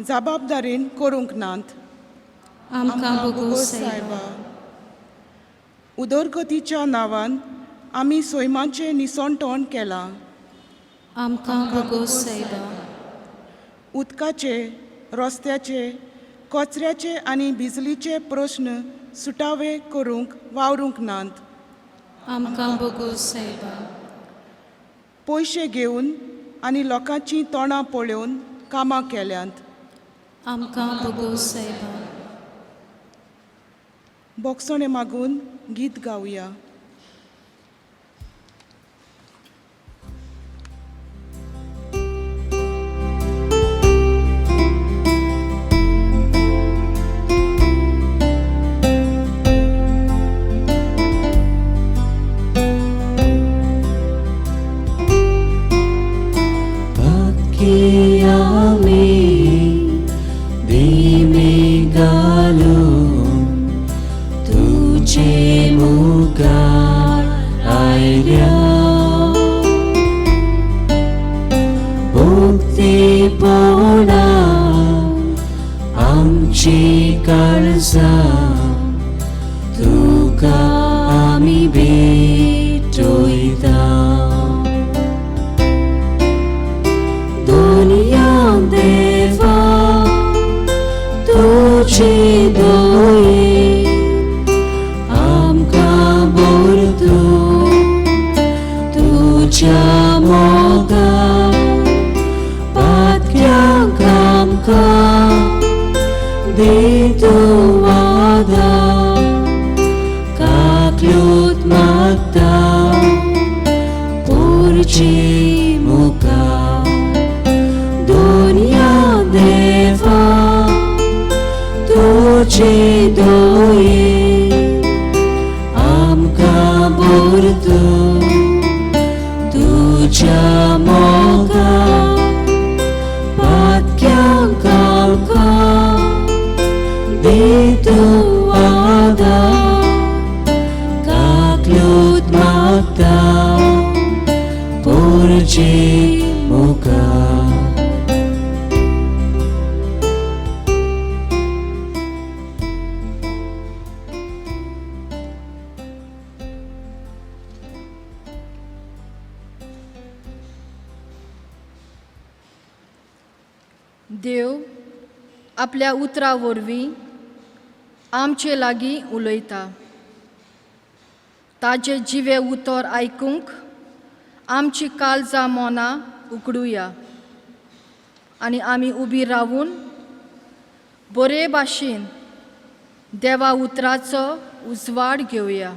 जबाबदारेन करूंक नात. आमकां बोगोस सायबा. उदरगतीच्या नांवान आमी सैमाचें निसणटण केलां. आमकां बोगोस सायबा. उदकाचे, रस्त्याचे, कचऱ्याचे आनी बिजलीचे प्रस्न सुटावे करूंक वावरूंक नात. आमकां बोगोस सायबा. पयशे घेवन आनी लोकांची तोंडां पळोवन कामां केल्यांत. आमकां बोगोस सायबा. बोगसणे मागून गीत गावया. तुका आमी भेटोयता. मोगा पातक्यांक आमकां दितू वादा काकलूत मागता पुरची मुखार दुनिया देवा तुझे दोये आमकां भरतो तुझ्या मोगा पातक्यांक आमकां दितू वादा काकलूत मागता पुरची मुखार देव आपल्या उतरा वरवीं आमचे लागीं उलयता. ताजे जिवे उतर आयकूंक आमची काळजां मोना उकडुया आनी आमी उबी रावून बरे भाशेन देवा उतराचो उजवाड घेवया.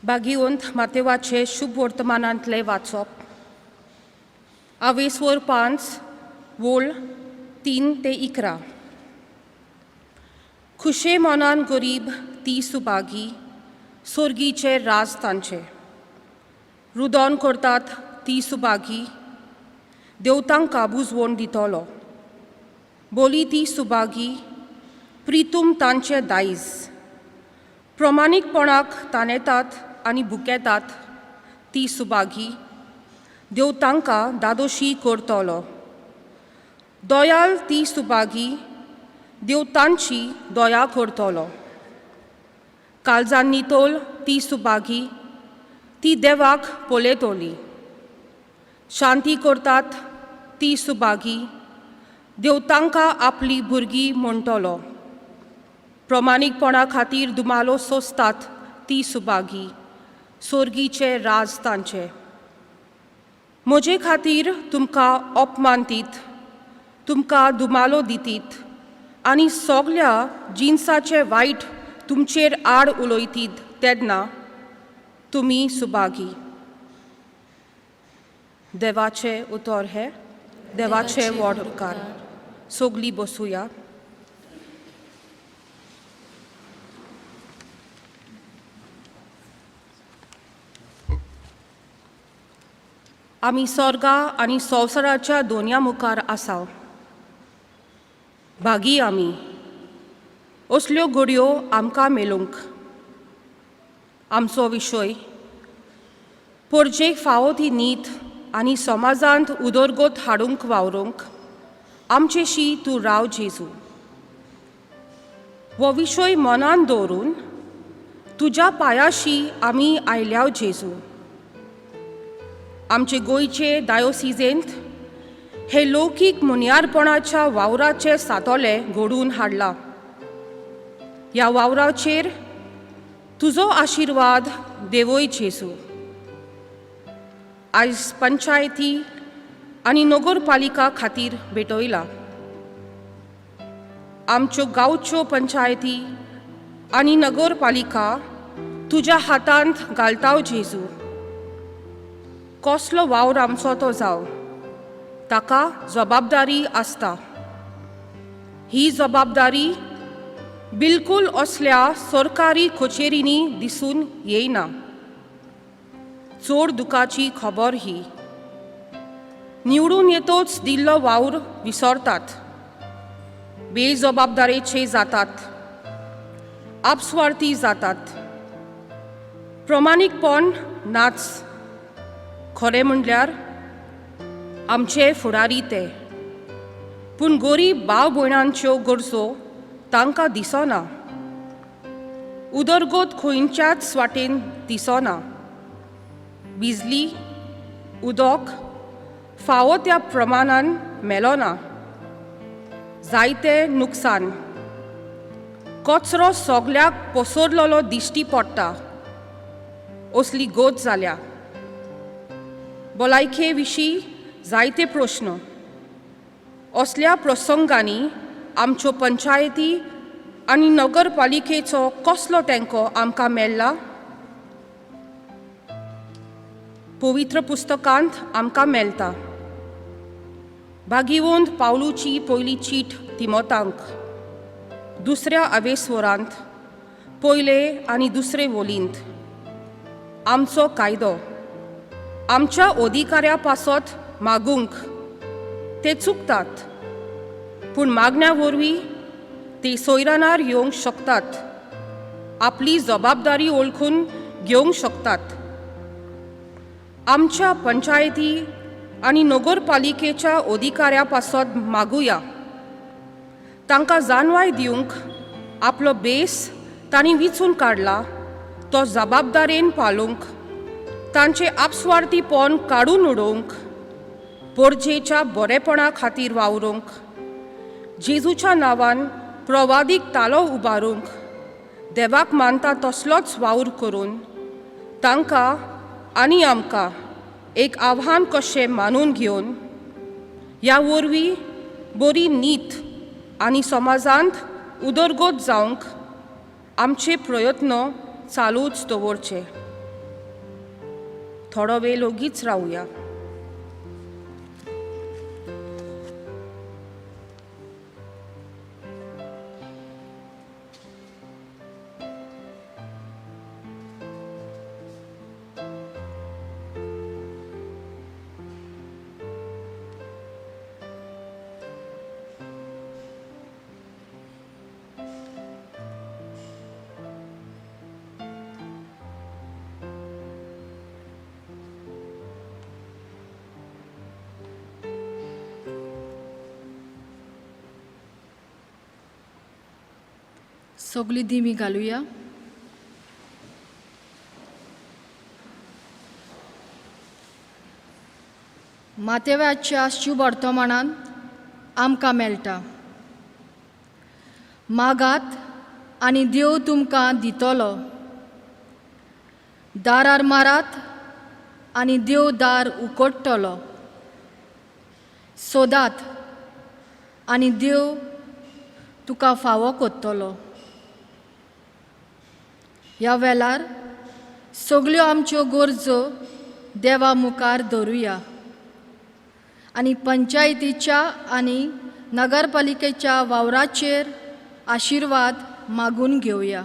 भागिवंत मातेवाचे शुभ वर्तमानांतले वाचप. आवेसवर 5 वोळ 3 ते 11. खुशे मनान गरीब ती सुभागी सोर्गीचे राज तांचे. रुदोन करतात ती सुभागी देव तांकां बुजवण दितलो. बोली ती सुभागी प्रितूम तांचे दायज. प्रमाणीकपणाक ताणेतात आनी भुकेतात ती सुभागी देव तांकां दादोशी करतलो. दोयाल ती सुभागी देव तांची दोया करतलो. काळजान नितोल ती सुभागी ती देवाक पळयतली. शांती करतात ती सुभागी देव तांकां आपली भुरगीं म्हणटलो. प्रमाणीकपणा खातीर दुमालो सोंसतात ती सुभागी सोर्गीचे राज तांचे. म्हजे खातीर तुमकां अपमान दीत, तुमकां दुमालो दितीत आनी सगल्या जिन्साचे वायट तुमचेर आड उलयतीत तेन्ना तुमी सुभागी. देवाचे उतर हे देवाचे वडकार. सोगली बसुया. आमी स्वर्गा आनी संवसाराच्या दोनया मुखार आसाव. भागी आमी असल्यो घडयो आमकां मेळूंक. आमचो विशय परजेक फावो ती नीत आनी समाजांत उदरगत हाडूंक वावरूंक आमचेशी तूं राव जेजू. हो विशय मनान दवरून तुज्या पांयाशी आमी आयल्याव जेजू. आमचे गोंयचे डायोसिजेंत हे लौकीक मुनियारपणाच्या वावराचे सातोले घडून हाडला. ह्या वावराचेर तुजो आशिर्वाद देवय जेजू. आयज पंचायती आनी नगरपालिका खातीर भेटयला. आमच्यो गांवच्यो पंचायती आनी नगरपालिका तुज्या हातांत घालताव जेजू. कसलो वावर आमचो तो जावं ताका जबाबदारी आसता. ही जबाबदारी बिलकूल असल्या सरकारी कचेरींनी दिसून येयना. चड दुखाची खबर ही. निवडून येतोच दिल्लो वावर विसरतात. बेजबाबदारेचे जातात. आपस्वार्थी जातात. प्रमाणीकपण नाच. खरें म्हणल्यार आमचे फुडारी ते. पूण गरीब भाव भयणांच्यो गरजो तांकां दिसना. उदरगत खंयच्याच वाटेन दिसना. बिजली उदक फावो त्या प्रमाणान मेळना. जायते नुकसान कचरो सगल्याक पसरलेलो दिश्टी पडटा असली गोत जाल्या. भलायके विशीं जायते प्रश्न. असल्या प्रसंगांनी आमच्यो पंचायती आनी नगरपालिकेचो कसलो तेंको आमकां मेळ्ळा? पवित्र पुस्तकांत आमकां मेळटा. भागिवंत पावलूची पयली चीट तिमोथांक, दुसऱ्या आवेस्वरांत, पयले आनी दुसरे वोलींत. आमचो कायदो आमच्या अधिकाऱ्या पासत मागूंक ते चुकतात, पूण मागण्या वरवीं ते सोयरानार येवंक शकतात, आपली जबाबदारी ओळखून घेवंक शकतात. आमच्या पंचायती आनी नगरपालिकेच्या अधिकाऱ्या पासत मागुया. तांकां जाणवाय दिवंक आपलो बेस तांणी विचून काडला तो जबाबदारेन पाळूंक, तांचे आपस्वार्थीपण काडून उडोवंक, परजेच्या बरेपणा खातीर वावरूंक, जेजूच्या नांवान प्रवादीक तालो उबारूंक, देवाक मानता तसलोच वावर करून तांकां आनी आमकां एक आव्हान कशें मानून घेवन ह्या वरवीं बरी नीत आनी समाजांत उदरगत जावंक आमचे प्रयत्न चालूच दवरचे. थोडो वेळ ओगीच रावया. सगळीं दिमी घालुया. मातेव्याच्या शुभ वर्तमानान आमकां मेळटा. मागात आनी देव तुमकां दितलो. दारार मारात आनी देव दार उगडटलो. सोदात आनी देव तुका फावो कोत्तलो. ह्या वेळार सगळ्यो आमच्यो गरजो देवा मुखार धरुया आनी पंचायतीच्या आनी नगरपालिकेच्या वावराचेर आशिर्वाद मागून घेवया.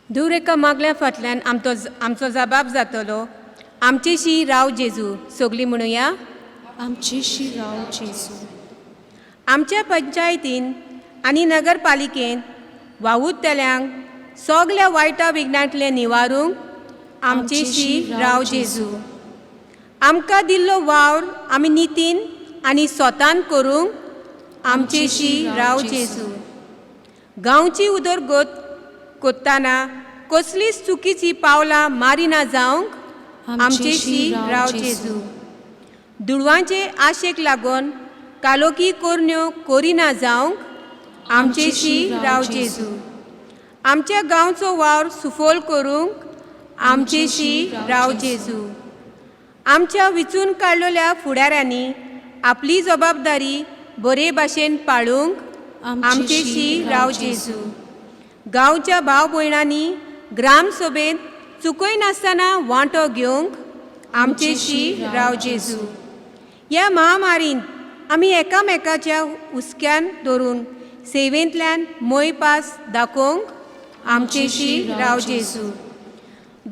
दूर एका मागल्या फाटल्यान आमचो जबाब जातलो. आमचेशी राव जेजू. सगळीं म्हणुया, आमचेशी राव जेजू. आमच्या पंचायतीन आनी नगरपालिकेन वावुरतल्यांक सगल्या वायटा विघ्नांतले निवारूंक आमचेशी राव जेजू. आमकां दिल्लो वावर आमी नितीन आनी स्वतान करूंक आमचेशी राव जेजू. गांवची उदरगत कोत्ताना कसलीच चुकीची पावलां मारिना जावंक आमचेशी राव जेजू. दुडवांचे आशेक लागून कालोकी कोरण्यो कोरिना जावंक आमचेशी राव जेजू. आमच्या गांवचो वावर सुफोल करूंक आमचेशी राव जेजू. आमच्या विचून काडलेल्या फुडाऱ्यांनी आपली जबाबदारी बरे भाशेन पाळूंक आमचेशी राव जेजू. गांवच्या भाव भयणांनी ग्रामसभेंत चुकय नासतना वांटो घेवंक आमचेशी राव जेजू. ह्या महामारींत आमी एकामेकाच्या हुस्क्यान धरून सेवेंतल्यान मोयपास दाखोवंक आमचेशी राव जेजू.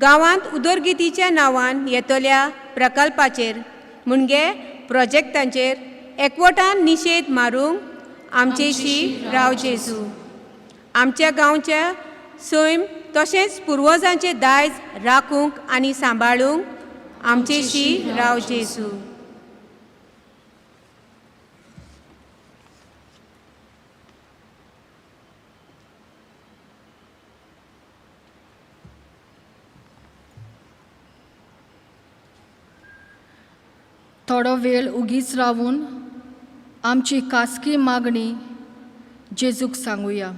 गांवांत उदरगतीच्या नांवान येतल्या प्रकल्पाचेर म्हणजे प्रोजेक्टांचेर एकवटान निशेध मारूंक आमचेशी राव जेजू. आमच्या गांवच्या सैम तशेंच पुर्वजांचें दायज राखूंक आनी सांबाळूंक आमचेशी राव जेजू. थोडो वेळ उगीच रावून आमची खासगी मागणी जेजूक सांगुया.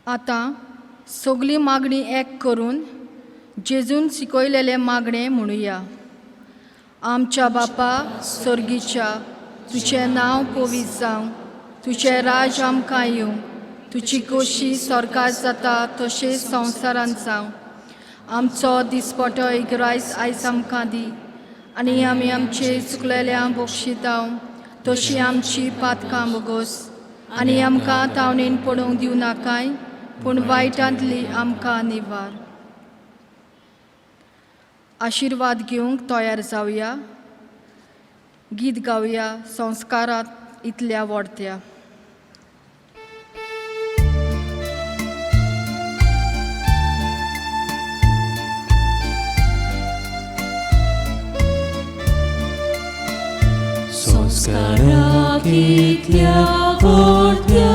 आतां सगळी मागणी एक करून जेजून शिकयलेले मागणे म्हणुया. आमच्या बापा स्वर्गीच्या, तुजें नांव पवित्र जावं, तुजें राज आमकां येवं, तुजी खोशी स्वर्गांत जाता तशें संवसारांत जावं. आमचो दिसपटो इगरायज आयज आमकां दी, आनी आमी आमचे चुकलेल्यांक बक्षितांव तशीं आमची पातकां बगोस, आनी आमकां तावणेन पडोवंक दिवं नाकाय, पूण वायटांतली आमकां निवार. आशिर्वाद घेवंक तयार जावया. गीत गावया संस्कारांत इतल्या व्हडत्या. संस्काराक इतल्या व्हडत्या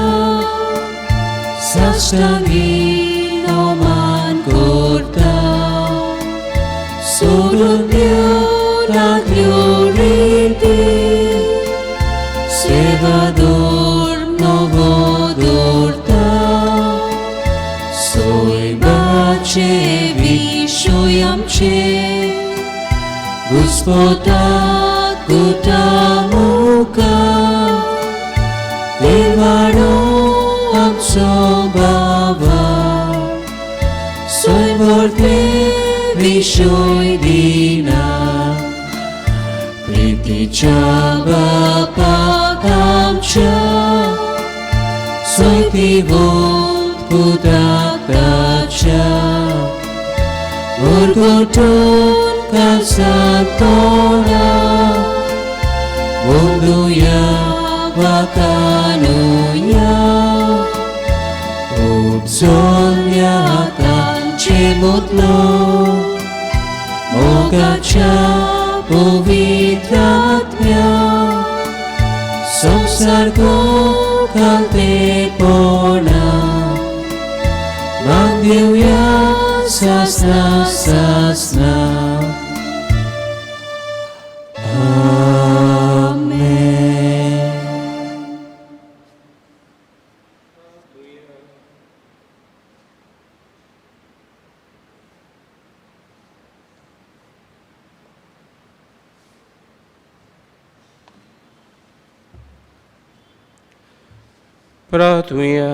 साश्टांगी मान करता. सोडून देवरांतल्यो रिती सेवादोर नवो दवरता. सैमाचे विशय आमचे घुस्पताक गुटा मुखार. देवानो आमचो बाबा सैमोरते विशय दिना. प्रितीच्या बापाक आमच्या सैतिवोत पुताक ताच्या. वरगोटून कालसाक तोडा वंदुया वाकानुया. Obzonia tańczy modlo, mogacia powitratnia. Samsargo kalte pona, mandiuja sasna sasna. प्रार्थुया.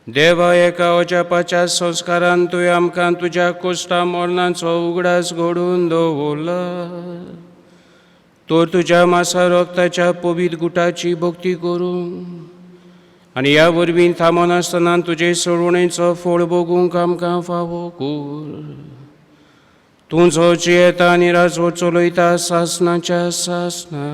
देवा, एका अजापाच्या संस्कारान तुवें आमकां तुज्या कोश्टा मरणाचो उगडास घडोवन दवरला. तर तुज्या मासा रक्ताच्या पवित्र गुटाची भक्ती करूंक आनी ह्या वरवीं थांबोन आसतना तुजे सडवणेचो फळ भोगूंक आमकां फावो कर. तुजो जियेता आनी राजो चलयता सासणाच्या सासणा.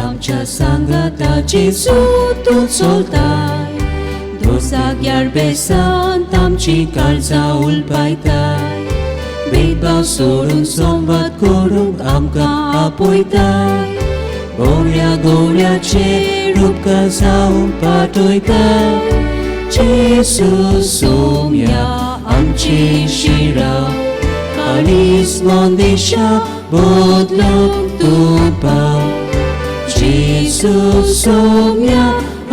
आमच्या सांगाता जेजू तूं चलताय. दोसाक यार बेसांत आमची काळजां उलपायताय. भेदभाव सोडून संवाद करूंक आमकां आपयताय बोऱ्या गोऱ्याचेर उपकार जावंक पाठयताय जेजू सोम्या आमचे शिराव कालीस मंदेशा बदलूंक तूं पाव जेजू सोम्या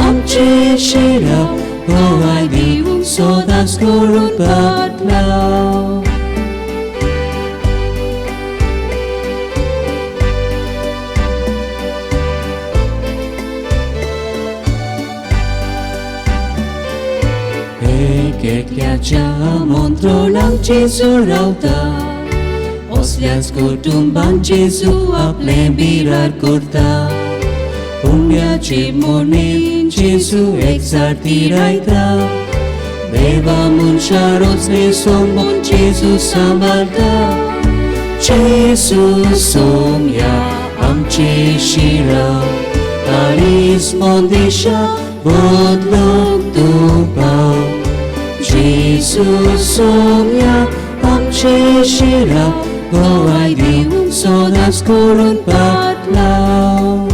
आमचे शिराव भोवाय दिवंक सदांच करूंक पातलाव एकल्याच्या आमंत्रणाक जेजू रावता असल्याच कुटुंबान जेजू आपले बिरार करता पुण्याचे मोनेन जेजू एकसारती रायता देवा मनशा रोचले सोमून जेजू सांबाळता जेजू सोम्या आमचे शिराव कालीस मंदेशा बदलूंक तूं पाव जेजू सोम्या आमचे शिराव भोवाय दिवंक सदांच करूंक पातलाव